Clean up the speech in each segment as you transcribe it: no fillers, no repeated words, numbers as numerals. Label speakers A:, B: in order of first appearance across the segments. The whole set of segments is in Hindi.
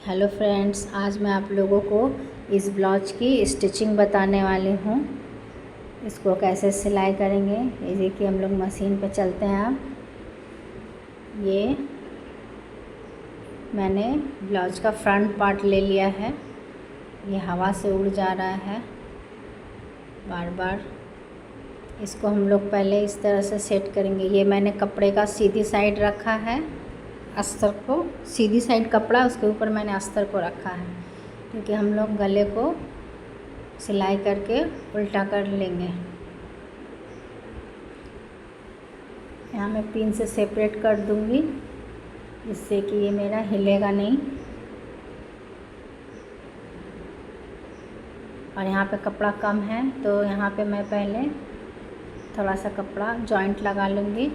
A: हेलो फ्रेंड्स, आज मैं आप लोगों को इस ब्लाउज की स्टिचिंग बताने वाली हूँ। इसको कैसे सिलाई करेंगे, ये देखिए हम लोग मशीन पे चलते हैं। अब ये मैंने ब्लाउज का फ्रंट पार्ट ले लिया है। ये हवा से उड़ जा रहा है बार बार। इसको हम लोग पहले इस तरह से सेट करेंगे। ये मैंने कपड़े का सीधी साइड रखा है, अस्तर को सीधी साइड कपड़ा, उसके ऊपर मैंने अस्तर को रखा है, क्योंकि हम लोग गले को सिलाई करके उल्टा कर लेंगे। यहाँ मैं पिन से सेपरेट कर दूँगी, जिससे कि ये मेरा हिलेगा नहीं। और यहाँ पे कपड़ा कम है, तो यहाँ पे मैं पहले थोड़ा सा कपड़ा जॉइंट लगा लूँगी।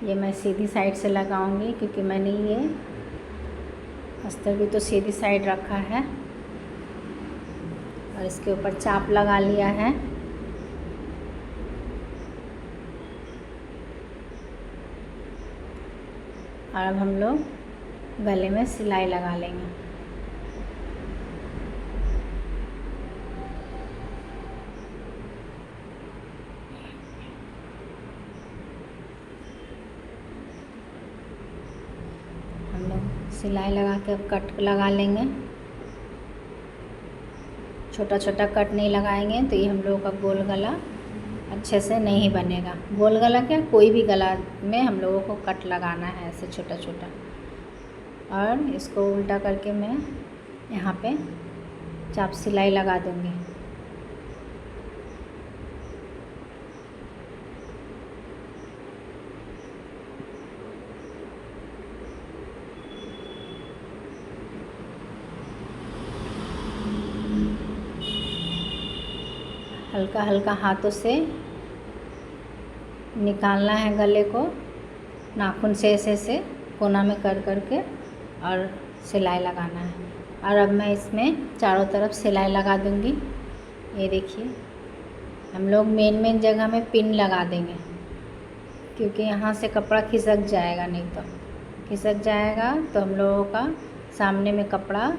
A: ये मैं सीधी साइड से लगाऊंगी, क्योंकि मैंने ये अस्तर भी तो सीधी साइड रखा है। और इसके ऊपर चाप लगा लिया है। और अब हम लोग गले में सिलाई लगा लेंगे। हम लोग सिलाई लगा के कट लगा लेंगे। छोटा छोटा कट नहीं लगाएंगे तो ये हम लोगों का गोल गला अच्छे से नहीं बनेगा। गोल गला क्या, कोई भी गला में हम लोगों को कट लगाना है ऐसे छोटा छोटा। और इसको उल्टा करके मैं यहाँ पे चाप सिलाई लगा दूँगी। हल्का हल्का हाथों से निकालना है गले को, नाखून से ऐसे कोना में कर करके और सिलाई लगाना है। और अब मैं इसमें चारों तरफ सिलाई लगा दूंगी। ये देखिए, हम लोग मेन जगह में पिन लगा देंगे, क्योंकि यहाँ से कपड़ा खिसक जाएगा, नहीं तो खिसक जाएगा तो हम लोगों का सामने में कपड़ा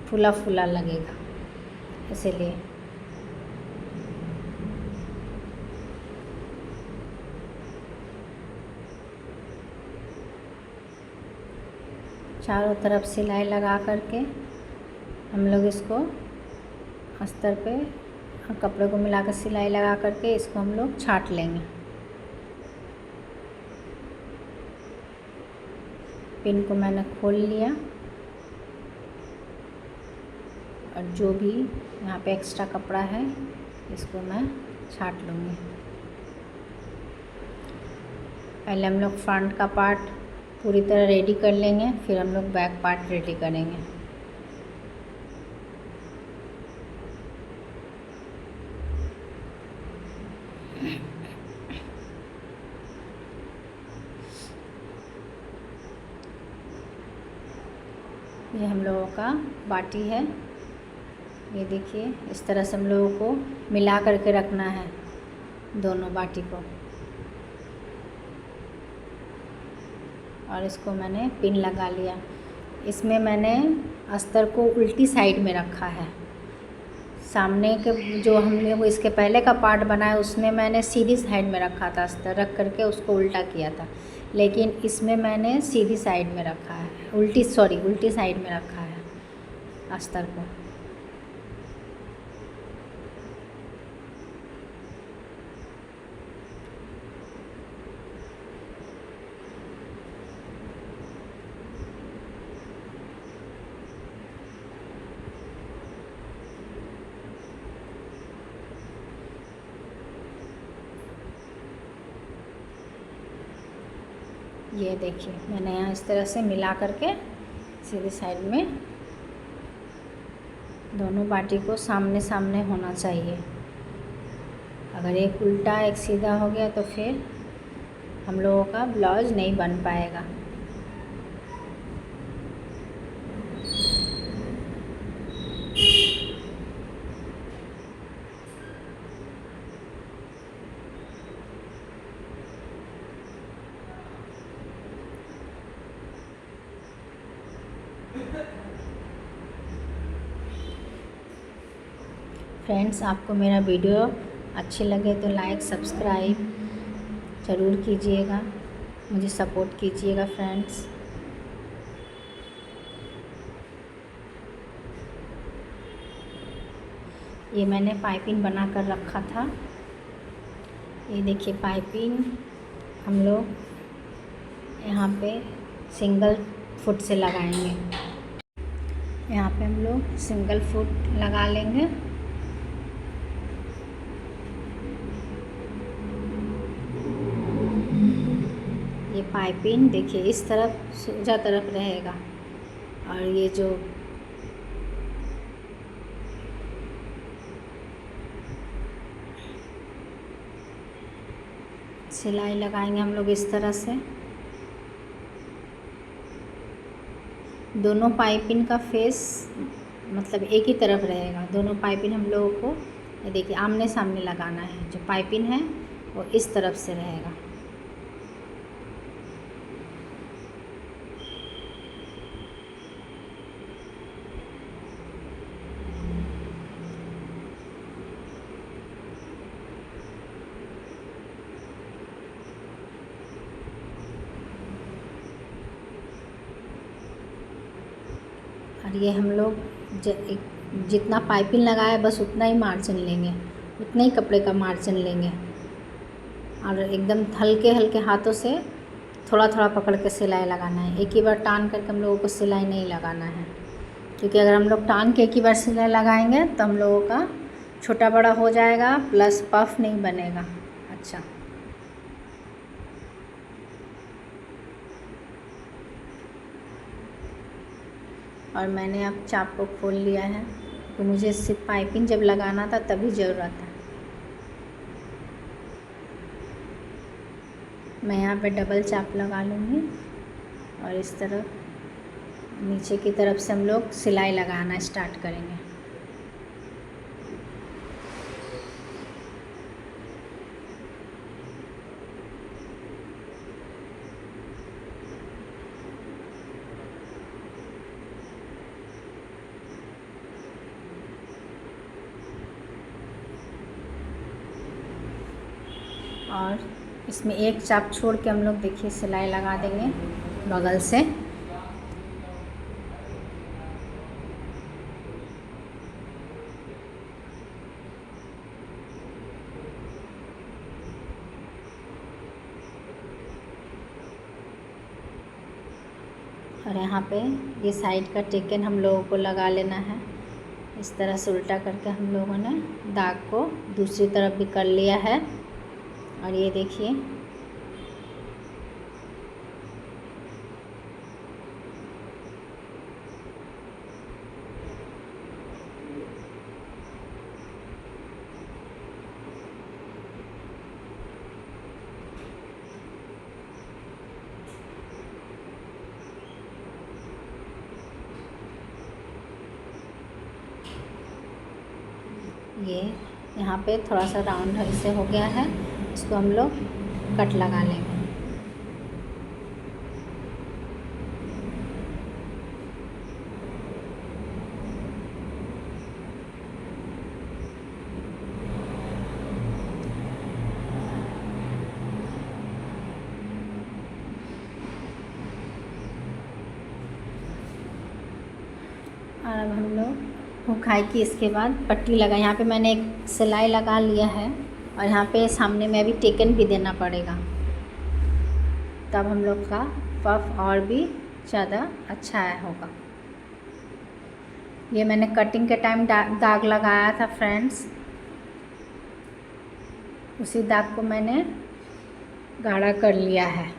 A: फूला फूला लगेगा, इसीलिए। चारों तरफ सिलाई लगा करके हम लोग इसको अस्तर पे कपड़े को मिलाकर सिलाई लगा करके इसको हम लोग छाट लेंगे। पिन को मैंने खोल लिया और जो भी यहाँ पे एक्स्ट्रा कपड़ा है इसको मैं छाट लूँगी। पहले हम लोग फ्रंट का पार्ट पूरी तरह रेडी कर लेंगे, फिर हम लोग बैक पार्ट रेडी करेंगे। ये हम लोगों का बाटी है। ये देखिए, इस तरह से हम लोगों को मिला करके रखना है दोनों बाटी को। और इसको मैंने पिन लगा लिया। इसमें मैंने अस्तर को उल्टी साइड में रखा है। सामने के जो हम लोग इसके पहले का पार्ट बनाया उसमें मैंने सीधी साइड में रखा था, अस्तर रख करके उसको उल्टा किया था। लेकिन इसमें मैंने सीधी साइड में रखा है, उल्टी साइड में रखा है अस्तर को। ये देखिए, मैंने यहाँ इस तरह से मिला करके सीधी साइड में दोनों बाटी को सामने सामने होना चाहिए। अगर एक उल्टा एक सीधा हो गया तो फिर हम लोगों का ब्लाउज नहीं बन पाएगा। फ्रेंड्स, आपको मेरा वीडियो अच्छी लगे तो लाइक सब्सक्राइब ज़रूर कीजिएगा, मुझे सपोर्ट कीजिएगा फ्रेंड्स। ये मैंने पाइपिंग बना कर रखा था। ये देखिए पाइपिंग हम लोग यहाँ पे सिंगल फुट से लगाएंगे। यहाँ पे हम लोग सिंगल फुट लगा लेंगे। ये पाइपिंग देखिए इस तरफ सोजा तरफ रहेगा और ये जो सिलाई लगाएंगे हम लोग इस तरह से। दोनों पाइपिंग का फेस मतलब एक ही तरफ रहेगा। दोनों पाइपिंग हम लोगों को ये देखिए आमने सामने लगाना है। जो पाइपिंग है वो इस तरफ से रहेगा। और ये हम लोग जितना पाइपिंग लगाया बस उतना ही मार्जिन लेंगे, उतना ही कपड़े का मार्जिन लेंगे और एकदम हल्के हल्के हाथों से थोड़ा थोड़ा पकड़ के सिलाई लगाना है। एक ही बार टान करके हम लोगों को सिलाई नहीं लगाना है, क्योंकि अगर हम लोग टान के एक ही बार सिलाई लगाएंगे तो हम लोगों का छोटा बड़ा हो जाएगा, प्लस पफ नहीं बनेगा अच्छा। और मैंने अब चाप को खोल लिया है, तो मुझे सिर्फ पाइपिंग जब लगाना था तभी ज़रूरत है। मैं यहाँ पे डबल चाप लगा लूँगी और इस तरफ नीचे की तरफ से हम लोग सिलाई लगाना स्टार्ट करेंगे। और इसमें एक चाप छोड़ के हम लोग देखिए सिलाई लगा देंगे बगल से। और यहाँ पे ये साइड का टेकन हम लोगों को लगा लेना है। इस तरह से उल्टा करके हम लोगों ने दाग को दूसरी तरफ भी कर लिया है। और ये देखिए ये यहाँ पे थोड़ा सा राउंड ऐसे हो गया है, इसको हम लोग कट लगा लेंगे। और अब हम लोग हुकाई की इसके बाद पट्टी लगा। यहाँ पे मैंने एक सिलाई लगा लिया है और यहाँ पे सामने में अभी टेकन भी देना पड़ेगा, तब हम लोग का पफ और भी ज़्यादा अच्छा होगा। ये मैंने कटिंग के टाइम दाग लगाया था फ्रेंड्स, उसी दाग को मैंने गाढ़ा कर लिया है।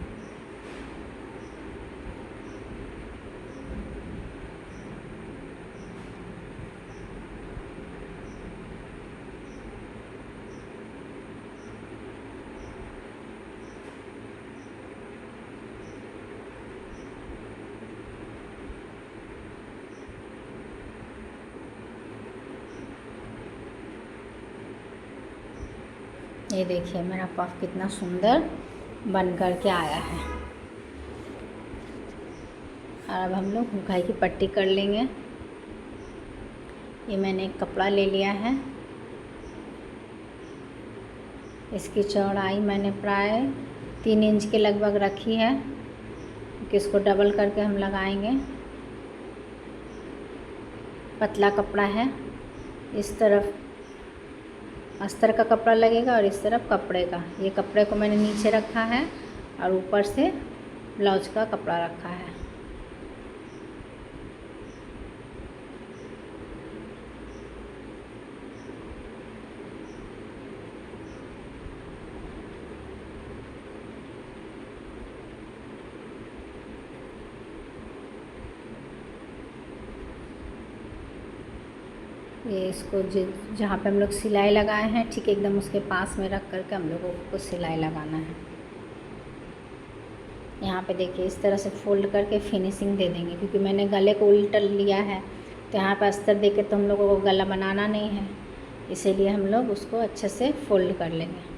A: ये देखिए मेरा पफ कितना सुंदर बन कर के आया है। और अब हम लोग हुकाई की पट्टी कर लेंगे। ये मैंने एक कपड़ा ले लिया है इसकी चौड़ाई मैंने प्राय 3 इंच के लगभग रखी है, क्योंकि इसको डबल करके हम लगाएंगे। पतला कपड़ा है, इस तरफ अस्तर का कपड़ा लगेगा और इस तरफ कपड़े का। ये कपड़े को मैंने नीचे रखा है और ऊपर से ब्लाउज का कपड़ा रखा है। ये इसको जहाँ पे हम लोग सिलाई लगाए हैं ठीक एकदम उसके पास में रख करके हम लोगों को सिलाई लगाना है। यहाँ पे देखिए इस तरह से फोल्ड करके फिनिशिंग दे देंगे, क्योंकि मैंने गले को उल्टा लिया है तो यहाँ पे अस्तर दे के तो हम लोगों को गला बनाना नहीं है, इसीलिए हम लोग उसको अच्छे से फोल्ड कर लेंगे।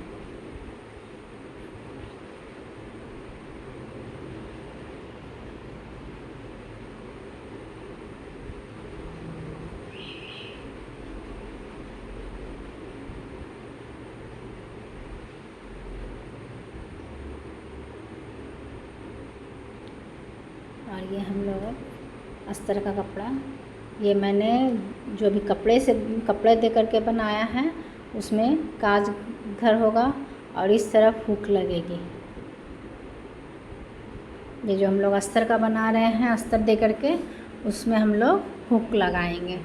A: और ये हम लोग अस्तर का कपड़ा, ये मैंने जो भी कपड़े दे करके बनाया है उसमें काज घर होगा और इस तरफ हुक लगेगी। ये जो हम लोग अस्तर का बना रहे हैं अस्तर दे करके उसमें हम लोग हुक लगाएंगे।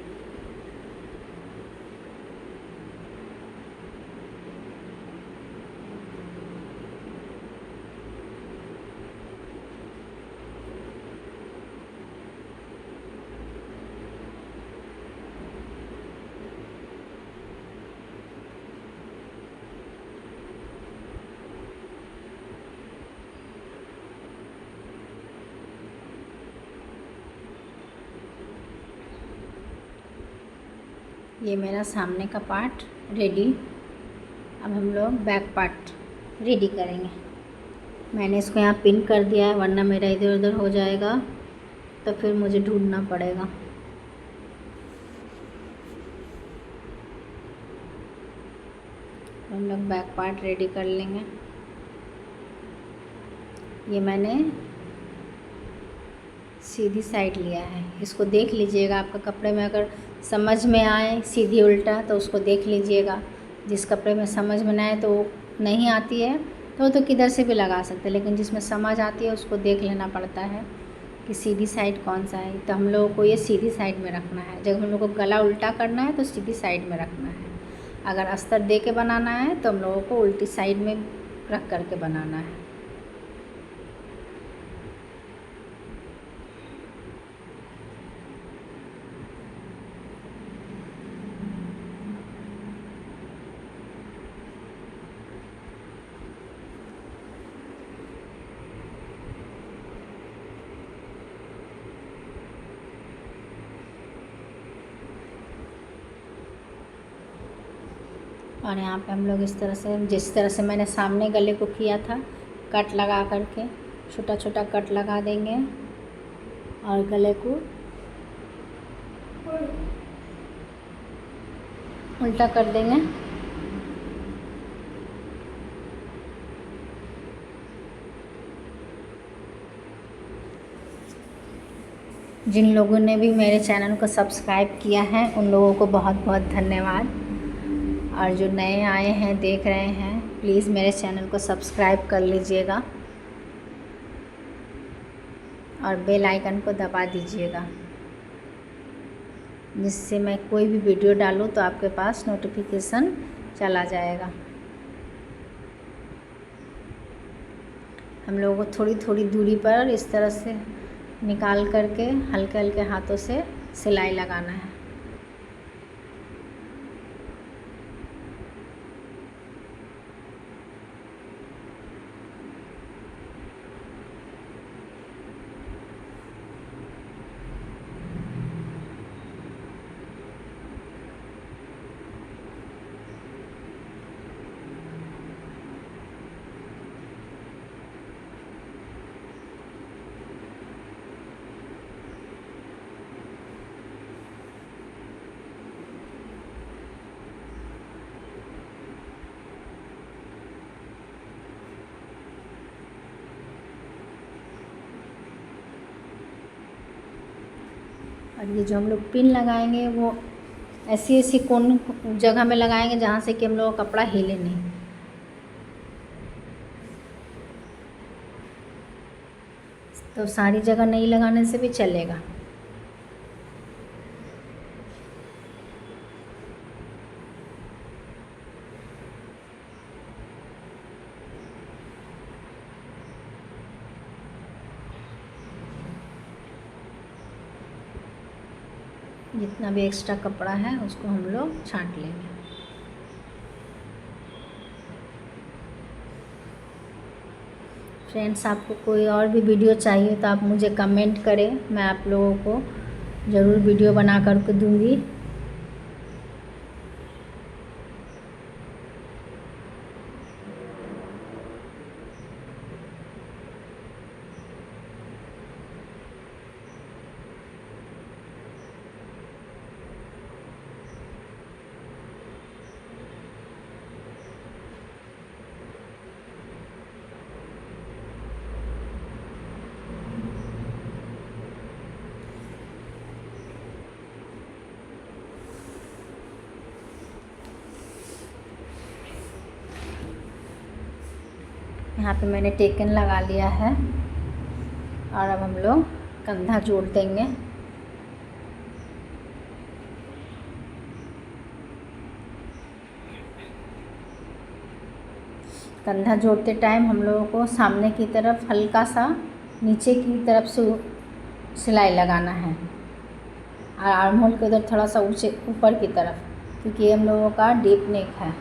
A: ये मेरा सामने का पार्ट रेडी। अब हम लोग बैक पार्ट रेडी करेंगे। मैंने इसको यहाँ पिन कर दिया है, वरना मेरा इधर उधर हो जाएगा तो फिर मुझे ढूंढना पड़ेगा। हम लोग बैक पार्ट रेडी कर लेंगे। ये मैंने सीधी साइड लिया है, इसको देख लीजिएगा। आपका कपड़े में अगर समझ में आए सीधी उल्टा तो उसको देख लीजिएगा। जिस कपड़े में समझ में ना आए तो नहीं आती है तो किधर से भी लगा सकते हैं, लेकिन जिसमें समझ आती है उसको देख लेना पड़ता है कि सीधी साइड कौन सा है। तो हम लोगों को ये सीधी साइड में रखना है। जब हम लोग को गला उल्टा करना है तो सीधी साइड में रखना है। अगर अस्तर दे के बनाना है तो हम लोगों को उल्टी साइड में रख करके बनाना है। और यहाँ पे हम लोग इस तरह से, जिस तरह से मैंने सामने गले को किया था कट लगा करके, छोटा छोटा कट लगा देंगे और गले को उल्टा कर देंगे। जिन लोगों ने भी मेरे चैनल को सब्सक्राइब किया है उन लोगों को बहुत बहुत धन्यवाद। और जो नए आए हैं देख रहे हैं, प्लीज़ मेरे चैनल को सब्सक्राइब कर लीजिएगा और बेल आइकन को दबा दीजिएगा, जिससे मैं कोई भी वीडियो डालूँ तो आपके पास नोटिफिकेशन चला जाएगा। हम लोगों को थोड़ी थोड़ी दूरी पर इस तरह से निकाल करके हल्के हल्के हाथों से सिलाई लगाना है। और ये जो हम लोग पिन लगाएंगे वो ऐसी ऐसी कोन जगह में लगाएंगे जहाँ से कि हम लोग का कपड़ा हिले नहीं। तो सारी जगह नहीं लगाने से भी चलेगा। जितना भी एक्स्ट्रा कपड़ा है उसको हम लोग छांट लेंगे। फ्रेंड्स, आपको कोई और भी वीडियो चाहिए तो आप मुझे कमेंट करें, मैं आप लोगों को ज़रूर वीडियो बना कर के दूँगी। यहाँ पे मैंने टेकन लगा लिया है और अब हम लोग कंधा जोड़ देंगे। कंधा जोड़ते टाइम हम लोगों को सामने की तरफ हल्का सा नीचे की तरफ से सिलाई लगाना है और आर्म होल के उधर थोड़ा सा ऊंचे ऊपर की तरफ, क्योंकि ये हम लोगों का डीप नेक है।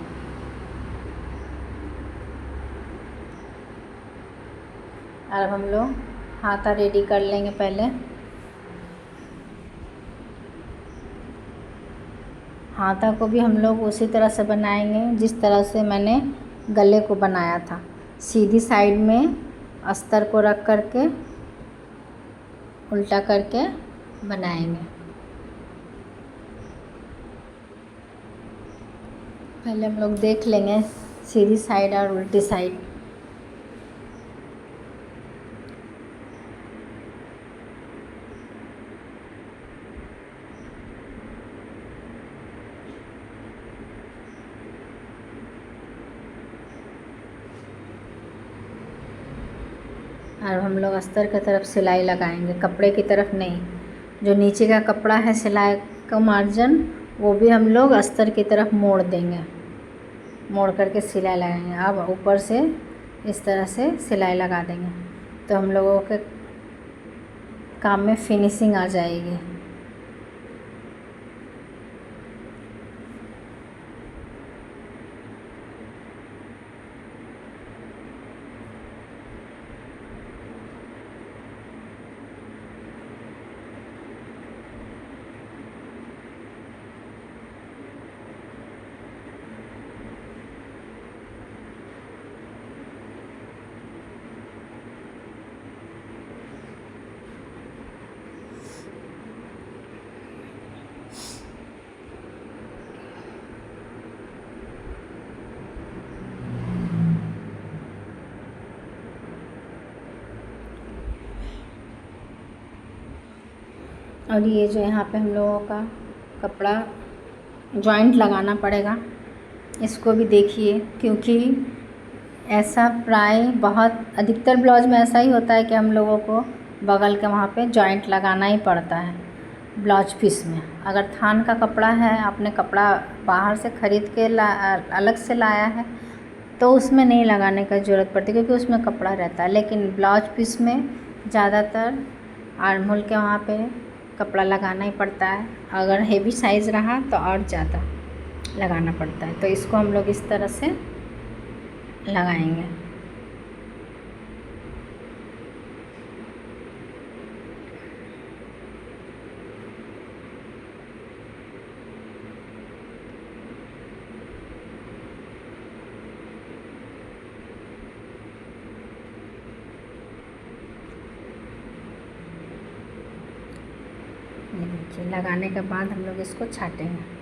A: और अब हम लोग हाथा रेडी कर लेंगे। पहले हाथा को भी हम लोग उसी तरह से बनाएंगे जिस तरह से मैंने गले को बनाया था। सीधी साइड में अस्तर को रख करके उल्टा करके बनाएंगे। पहले हम लोग देख लेंगे सीधी साइड और उल्टी साइड। और हम लोग अस्तर की तरफ सिलाई लगाएंगे, कपड़े की तरफ नहीं। जो नीचे का कपड़ा है सिलाई का मार्जिन वो भी हम लोग अस्तर की तरफ मोड़ देंगे, मोड़ करके सिलाई लगाएंगे। अब ऊपर से इस तरह से सिलाई लगा देंगे तो हम लोगों के काम में फिनिशिंग आ जाएगी। और ये जो यहाँ पे हम लोगों का कपड़ा जॉइंट लगाना पड़ेगा, इसको भी देखिए, क्योंकि ऐसा प्राय बहुत अधिकतर ब्लाउज में ऐसा ही होता है कि हम लोगों को बगल के वहाँ पे जॉइंट लगाना ही पड़ता है ब्लाउज पीस में। अगर थान का कपड़ा है, आपने कपड़ा बाहर से ख़रीद के अलग से लाया है तो उसमें नहीं लगाने का ज़रूरत पड़ती, क्योंकि उसमें कपड़ा रहता है। लेकिन ब्लाउज पीस में ज़्यादातर आर्म होल के वहाँ पे कपड़ा लगाना ही पड़ता है। अगर हेवी साइज़ रहा तो और ज़्यादा लगाना पड़ता है। तो इसको हम लोग इस तरह से लगाएंगे। ये देखिए, लगाने के बाद हम लोग इसको छाटेंगे।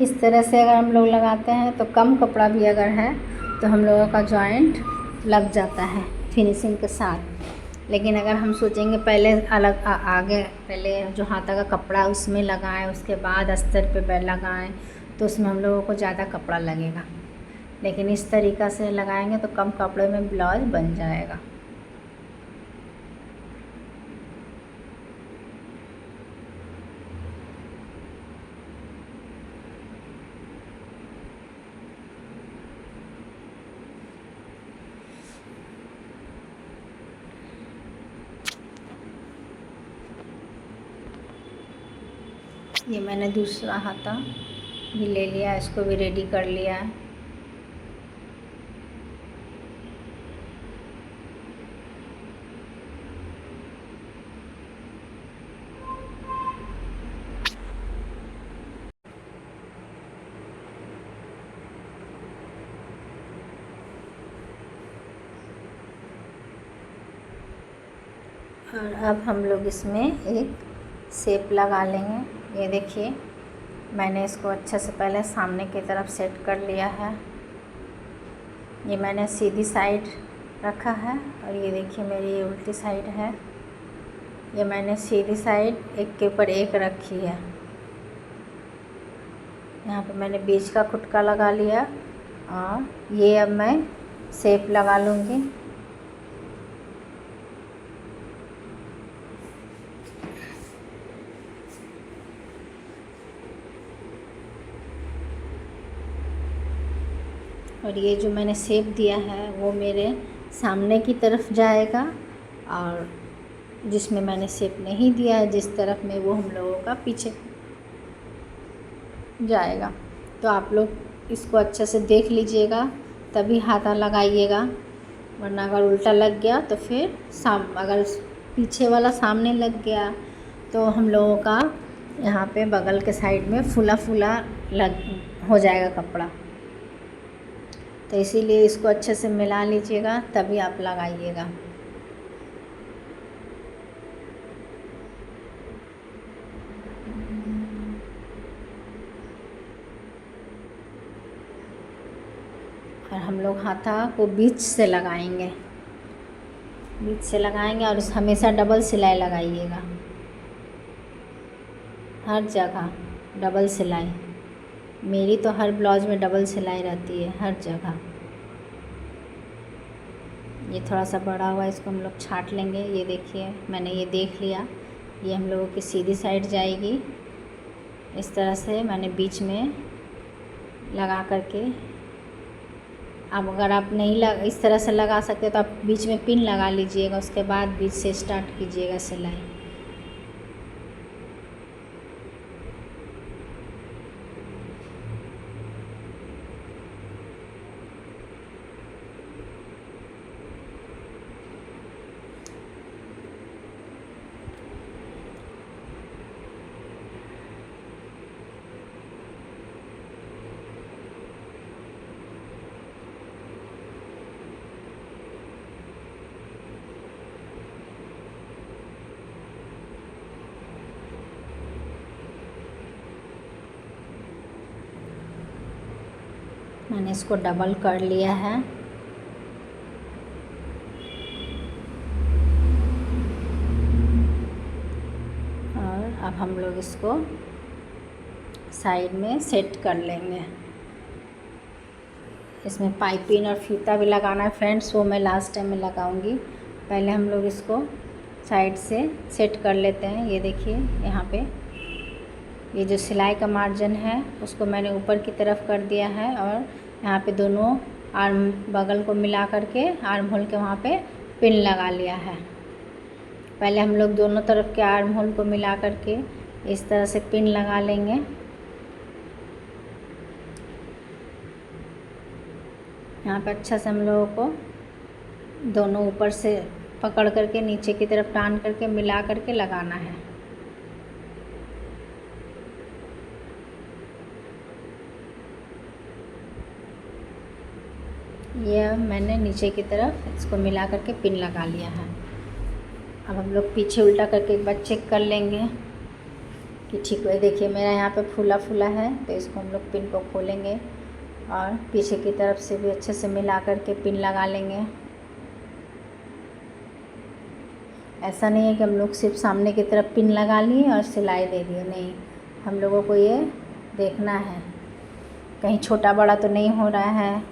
A: इस तरह से अगर हम लोग लगाते हैं तो कम कपड़ा भी अगर है तो हम लोगों का जॉइंट लग जाता है फिनिशिंग के साथ। लेकिन अगर हम सोचेंगे पहले अलग आगे पहले जो हाथा का कपड़ा उसमें लगाएं, उसके बाद अस्तर पे लगाएं, तो उसमें हम लोगों को ज़्यादा कपड़ा लगेगा। लेकिन इस तरीक़ा से लगाएंगे तो कम कपड़े में ब्लाउज बन जाएगा। ये मैंने दूसरा हाथा भी ले लिया, इसको भी रेडी कर लिया है। और अब हम लोग इसमें एक शेप लगा लेंगे। ये देखिए मैंने इसको अच्छे से पहले सामने की तरफ सेट कर लिया है। ये मैंने सीधी साइड रखा है और ये देखिए मेरी ये उल्टी साइड है। ये मैंने सीधी साइड एक के ऊपर एक रखी है। यहाँ पे मैंने बीच का खुटका लगा लिया और ये अब मैं शेप लगा लूँगी। और ये जो मैंने शेप दिया है वो मेरे सामने की तरफ जाएगा, और जिसमें मैंने शेप नहीं दिया है जिस तरफ में, वो हम लोगों का पीछे जाएगा। तो आप लोग इसको अच्छे से देख लीजिएगा तभी हाथा लगाइएगा, वरना अगर उल्टा लग गया तो फिर अगर पीछे वाला सामने लग गया तो हम लोगों का यहाँ पे बगल के साइड में फूला फूला हो जाएगा कपड़ा। तो इसीलिए इसको अच्छे से मिला लीजिएगा तभी आप लगाइएगा। और हम लोग हाथा को बीच से लगाएंगे, बीच से लगाएंगे और हमेशा डबल सिलाई लगाइएगा, हर जगह डबल सिलाई। मेरी तो हर ब्लाउज में डबल सिलाई रहती है हर जगह। ये थोड़ा सा बड़ा हुआ, इसको हम लोग छाट लेंगे। ये देखिए मैंने ये देख लिया, ये हम लोगों की सीधी साइड जाएगी। इस तरह से मैंने बीच में लगा करके, अब अगर आप नहीं इस तरह से लगा सकते तो आप बीच में पिन लगा लीजिएगा, उसके बाद बीच से स्टार्ट कीजिएगा सिलाई। मैंने इसको डबल कर लिया है। और अब हम लोग इसको साइड में सेट कर लेंगे। इसमें पाइपिंग और फीता भी लगाना है फ्रेंड्स, वो मैं लास्ट टाइम में लगाऊंगी। पहले हम लोग इसको साइड से सेट कर लेते हैं। ये देखिए यहाँ पे ये जो सिलाई का मार्जिन है उसको मैंने ऊपर की तरफ कर दिया है, और यहाँ पे दोनों आर्म बगल को मिला करके आर्म होल के वहाँ पे पिन लगा लिया है। पहले हम लोग दोनों तरफ के आर्म होल को मिला करके इस तरह से पिन लगा लेंगे। यहाँ पे अच्छा से हम लोगों को दोनों ऊपर से पकड़ करके नीचे की तरफ टान करके मिला करके लगाना है। ये मैंने नीचे की तरफ इसको मिला करके पिन लगा लिया है। अब हम लोग पीछे उल्टा करके एक बार चेक कर लेंगे कि ठीक है। देखिए मेरा यहाँ पे फूला फूला है, तो इसको हम लोग पिन को खोलेंगे और पीछे की तरफ से भी अच्छे से मिला करके पिन लगा लेंगे। ऐसा नहीं है कि हम लोग सिर्फ सामने की तरफ पिन लगा लिए और सिलाई दे दिए, नहीं, हम लोगों को ये देखना है कहीं छोटा बड़ा तो नहीं हो रहा है।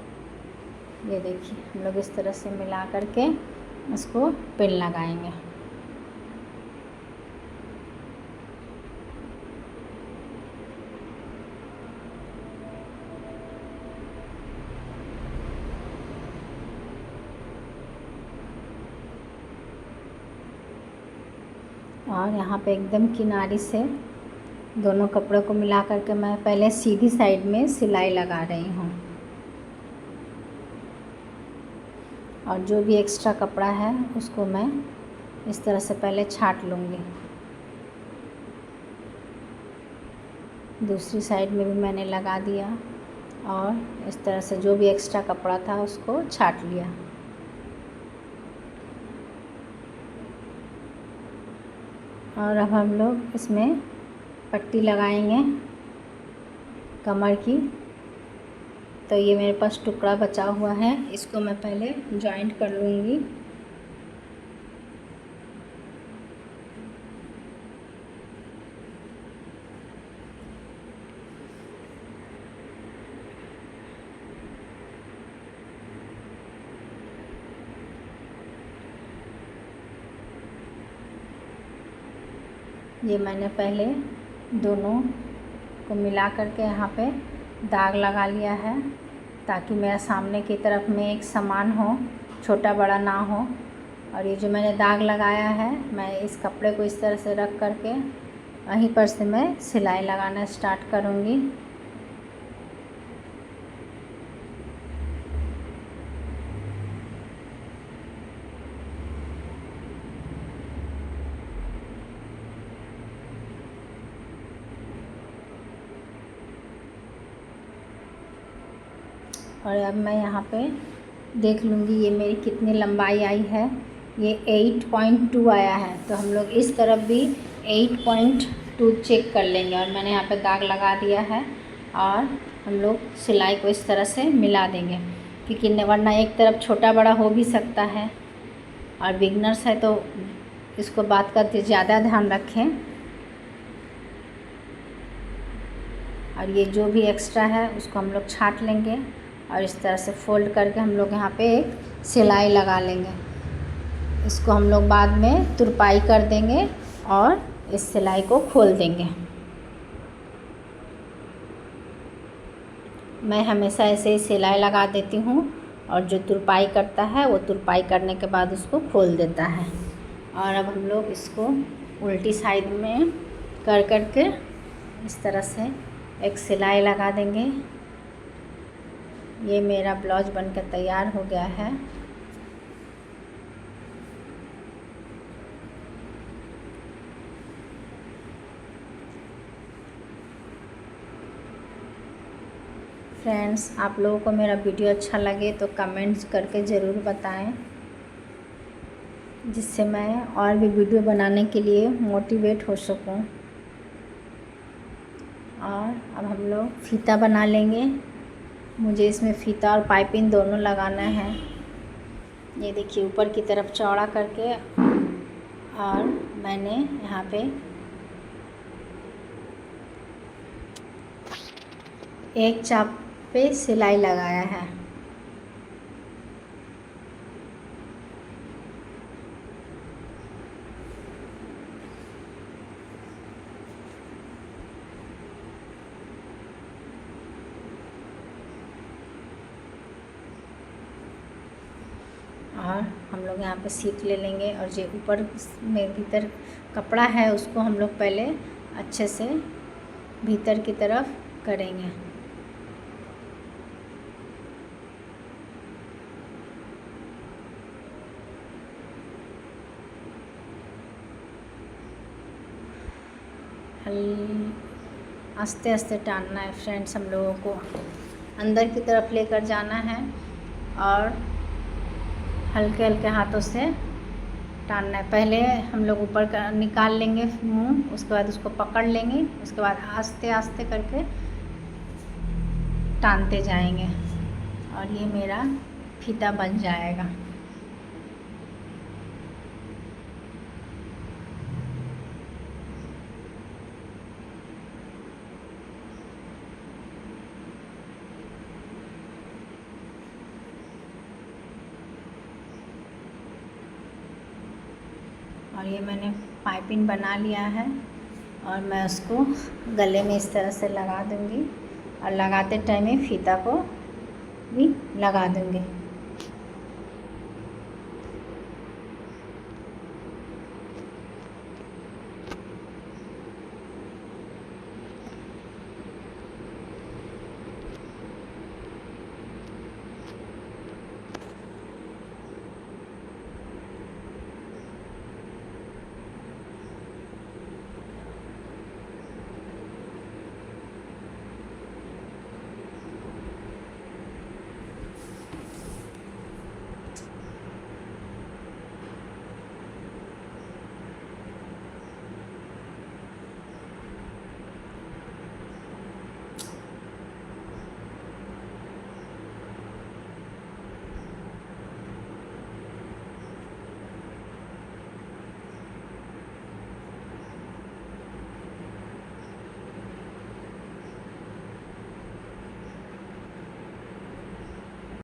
A: ये देखिए हम लोग इस तरह से मिला करके इसको पिन लगाएंगे। और यहाँ पे एकदम किनारे से दोनों कपड़ों को मिला करके मैं पहले सीधी साइड में सिलाई लगा रही हूँ, और जो भी एक्स्ट्रा कपड़ा है उसको मैं इस तरह से पहले छाट लूँगी। दूसरी साइड में भी मैंने लगा दिया और इस तरह से जो भी एक्स्ट्रा कपड़ा था उसको छाट लिया। और अब हम लोग इसमें पट्टी लगाएंगे कमर की। तो ये मेरे पास टुकड़ा बचा हुआ है, इसको मैं पहले जॉइंट कर लूँगी। ये मैंने पहले दोनों को मिला करके यहाँ पे दाग लगा लिया है, ताकि मेरा सामने की तरफ में एक समान हो, छोटा बड़ा ना हो। और ये जो मैंने दाग लगाया है, मैं इस कपड़े को इस तरह से रख करके वहीं पर से मैं सिलाई लगाना स्टार्ट करूँगी। और अब मैं यहाँ पे देख लूँगी ये मेरी कितनी लंबाई आई है। ये 8.2 आया है, तो हम लोग इस तरफ भी 8.2 चेक कर लेंगे। और मैंने यहाँ पे दाग लगा दिया है और हम लोग सिलाई को इस तरह से मिला देंगे, क्योंकि वरना एक तरफ छोटा बड़ा हो भी सकता है। और बिगनर्स है तो इसको बात का ज़्यादा ध्यान रखें। और ये जो भी एक्स्ट्रा है उसको हम लोग छाट लेंगे और इस तरह से फोल्ड करके हम लोग यहाँ पे एक सिलाई लगा लेंगे। इसको हम लोग बाद में तुरपाई कर देंगे और इस सिलाई को खोल देंगे। मैं हमेशा ऐसे ही सिलाई लगा देती हूँ, और जो तुरपाई करता है वो तुरपाई करने के बाद उसको खोल देता है। और अब हम लोग इसको उल्टी साइड में कर करके इस तरह से एक सिलाई लगा देंगे। ये मेरा ब्लाउज बनकर तैयार हो गया है। फ्रेंड्स, आप लोगों को मेरा वीडियो अच्छा लगे तो कमेंट्स करके ज़रूर बताएं, जिससे मैं और भी वीडियो बनाने के लिए मोटिवेट हो सकूं। और अब हम लोग फीता बना लेंगे। मुझे इसमें फीता और पाइपिंग दोनों लगाना है। ये देखिए ऊपर की तरफ चौड़ा करके, और मैंने यहाँ पे एक चाप पे सिलाई लगाया है। और हम लोग यहाँ पे सीख ले लेंगे। और जो ऊपर में भीतर कपड़ा है उसको हम लोग पहले अच्छे से भीतर की तरफ करेंगे। आस्ते आस्ते टानना है फ्रेंड्स, हम लोगों को अंदर की तरफ लेकर जाना है और हल्के हल्के हाथों से टानना है। पहले हम लोग ऊपर का निकाल लेंगे मुंह, उसके बाद उसको पकड़ लेंगे, उसके बाद आस्ते आस्ते करके टानते जाएंगे और ये मेरा फीता बन जाएगा। और ये मैंने पाइपिंग बना लिया है और मैं उसको गले में इस तरह से लगा दूँगी और लगाते टाइम में फीता को भी लगा दूँगी।